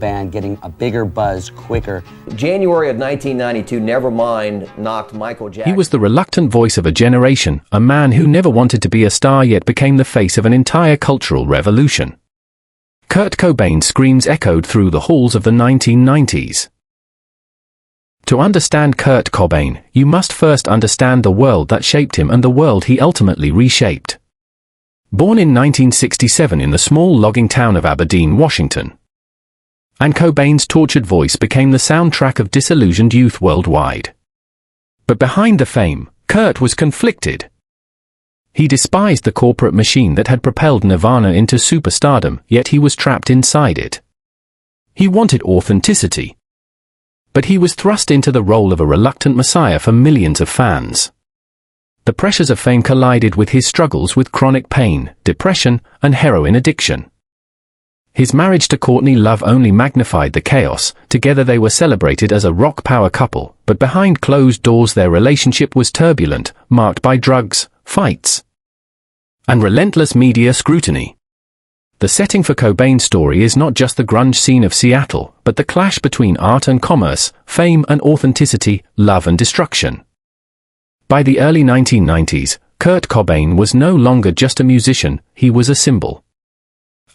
band getting a bigger buzz quicker. January of 1992, Nevermind knocked Michael Jackson. He was the reluctant voice of a generation, a man who never wanted to be a star yet became the face of an entire cultural revolution. Kurt Cobain's screams echoed through the halls of the 1990s. To understand Kurt Cobain, you must first understand the world that shaped him and the world he ultimately reshaped. Born in 1967 in the small logging town of Aberdeen, Washington, and Cobain's tortured voice became the soundtrack of disillusioned youth worldwide. But behind the fame, Kurt was conflicted. He despised the corporate machine that had propelled Nirvana into superstardom, yet he was trapped inside it. He wanted authenticity. But he was thrust into the role of a reluctant messiah for millions of fans. The pressures of fame collided with his struggles with chronic pain, depression, and heroin addiction. His marriage to Courtney Love only magnified the chaos. Together they were celebrated as a rock power couple, but behind closed doors their relationship was turbulent, marked by drugs, fights, and relentless media scrutiny. The setting for Cobain's story is not just the grunge scene of Seattle, but the clash between art and commerce, fame and authenticity, love and destruction. By the early 1990s, Kurt Cobain was no longer just a musician, he was a symbol.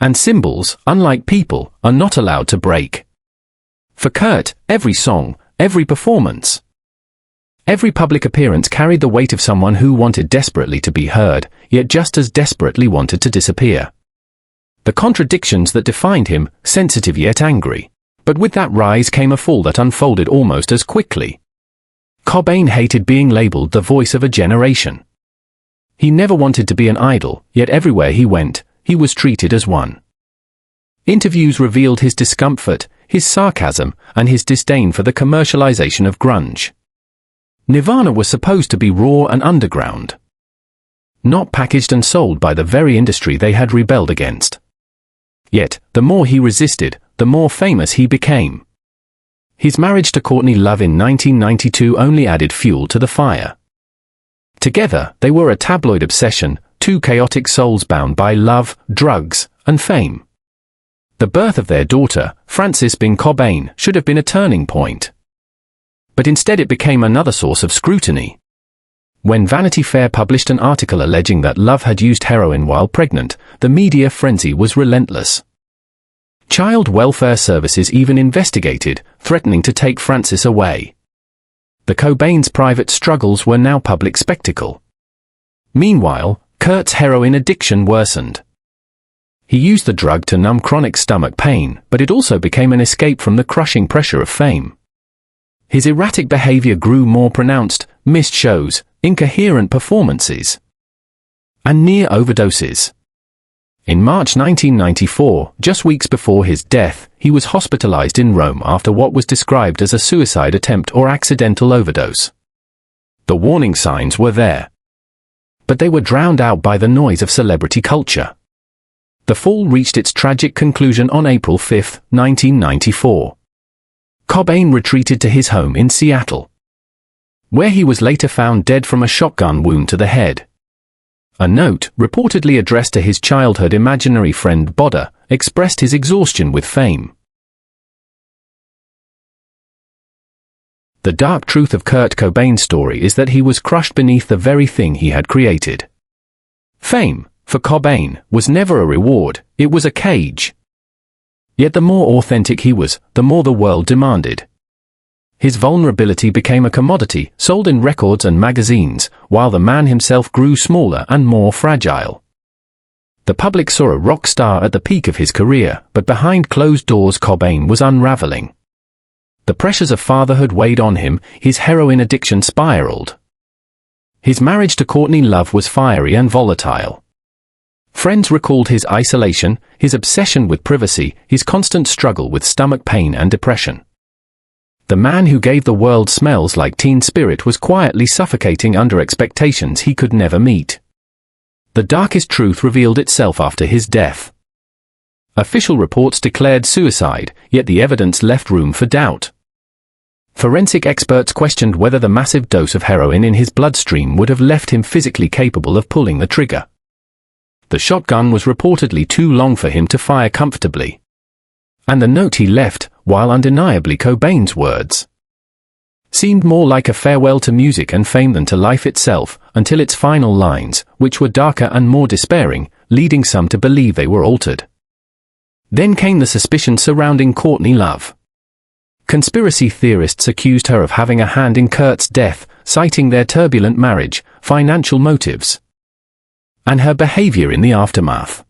And symbols, unlike people, are not allowed to break. For Kurt, every song, every performance, every public appearance carried the weight of someone who wanted desperately to be heard, yet just as desperately wanted to disappear. The contradictions that defined him, sensitive yet angry. But with that rise came a fall that unfolded almost as quickly. Cobain hated being labeled the voice of a generation. He never wanted to be an idol, yet everywhere he went, he was treated as one. Interviews revealed his discomfort, his sarcasm, and his disdain for the commercialization of grunge. Nirvana was supposed to be raw and underground, not packaged and sold by the very industry they had rebelled against. Yet, the more he resisted, the more famous he became. His marriage to Courtney Love in 1992 only added fuel to the fire. Together, they were a tabloid obsession, two chaotic souls bound by love, drugs, and fame. The birth of their daughter, Frances Bing Cobain, should have been a turning point. But instead it became another source of scrutiny. When Vanity Fair published an article alleging that Love had used heroin while pregnant, the media frenzy was relentless. Child welfare services even investigated, threatening to take Frances away. The Cobains' private struggles were now public spectacle. Meanwhile, Kurt's heroin addiction worsened. He used the drug to numb chronic stomach pain, but it also became an escape from the crushing pressure of fame. His erratic behavior grew more pronounced, missed shows, incoherent performances, and near overdoses. In March 1994, just weeks before his death, he was hospitalized in Rome after what was described as a suicide attempt or accidental overdose. The warning signs were there, but they were drowned out by the noise of celebrity culture. The fall reached its tragic conclusion on April 5, 1994. Cobain retreated to his home in Seattle, where he was later found dead from a shotgun wound to the head. A note, reportedly addressed to his childhood imaginary friend Boda, expressed his exhaustion with fame. The dark truth of Kurt Cobain's story is that he was crushed beneath the very thing he had created. Fame, for Cobain, was never a reward, it was a cage. Yet the more authentic he was, the more the world demanded. His vulnerability became a commodity, sold in records and magazines, while the man himself grew smaller and more fragile. The public saw a rock star at the peak of his career, but behind closed doors Cobain was unraveling. The pressures of fatherhood weighed on him, his heroin addiction spiraled. His marriage to Courtney Love was fiery and volatile. Friends recalled his isolation, his obsession with privacy, his constant struggle with stomach pain and depression. The man who gave the world Smells Like Teen Spirit was quietly suffocating under expectations he could never meet. The darkest truth revealed itself after his death. Official reports declared suicide, yet the evidence left room for doubt. Forensic experts questioned whether the massive dose of heroin in his bloodstream would have left him physically capable of pulling the trigger. The shotgun was reportedly too long for him to fire comfortably. And the note he left, while undeniably Cobain's words, seemed more like a farewell to music and fame than to life itself, until its final lines, which were darker and more despairing, leading some to believe they were altered. Then came the suspicion surrounding Courtney Love. Conspiracy theorists accused her of having a hand in Kurt's death, citing their turbulent marriage, financial motives, and her behavior in the aftermath.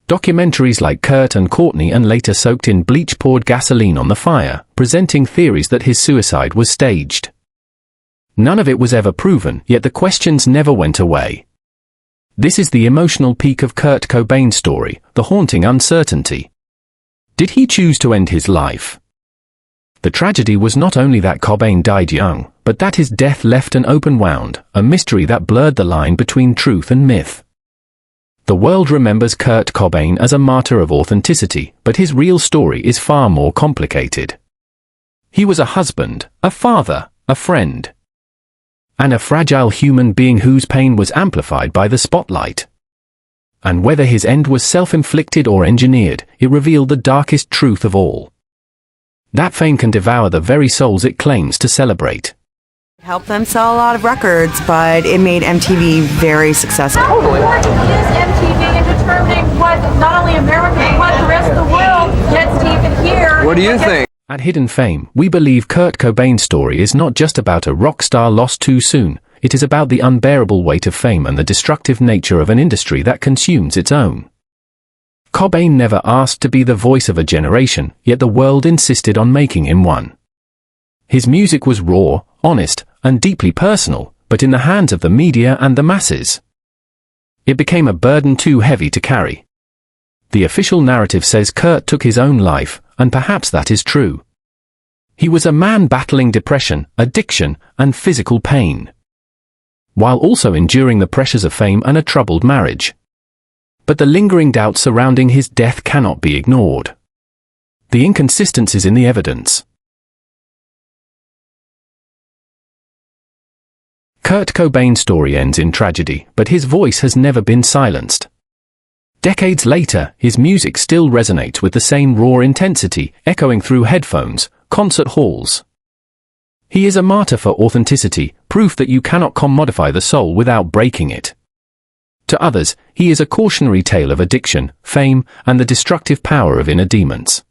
Documentaries like Kurt and Courtney and later soaked in bleach poured gasoline on the fire, presenting theories that his suicide was staged. None of it was ever proven, yet the questions never went away. This is the emotional peak of Kurt Cobain's story, the haunting uncertainty. Did he choose to end his life? The tragedy was not only that Cobain died young, but that his death left an open wound, a mystery that blurred the line between truth and myth. The world remembers Kurt Cobain as a martyr of authenticity, but his real story is far more complicated. He was a husband, a father, a friend, and a fragile human being whose pain was amplified by the spotlight. And whether his end was self-inflicted or engineered, it revealed the darkest truth of all. That fame can devour the very souls it claims to celebrate. Helped them sell a lot of records, but it made MTV very successful. How important is MTV in determining what not only America, but what the rest of the world gets to even hear? What do you think? At Hidden Fame, we believe Kurt Cobain's story is not just about a rock star lost too soon, it is about the unbearable weight of fame and the destructive nature of an industry that consumes its own. Cobain never asked to be the voice of a generation, yet the world insisted on making him one. His music was raw, honest, and deeply personal, but in the hands of the media and the masses, it became a burden too heavy to carry. The official narrative says Kurt took his own life, and perhaps that is true. He was a man battling depression, addiction, and physical pain, while also enduring the pressures of fame and a troubled marriage. But the lingering doubt surrounding his death cannot be ignored. The inconsistencies in the evidence. Kurt Cobain's story ends in tragedy, but his voice has never been silenced. Decades later, his music still resonates with the same raw intensity, echoing through headphones, concert halls. He is a martyr for authenticity, proof that you cannot commodify the soul without breaking it. To others, he is a cautionary tale of addiction, fame, and the destructive power of inner demons.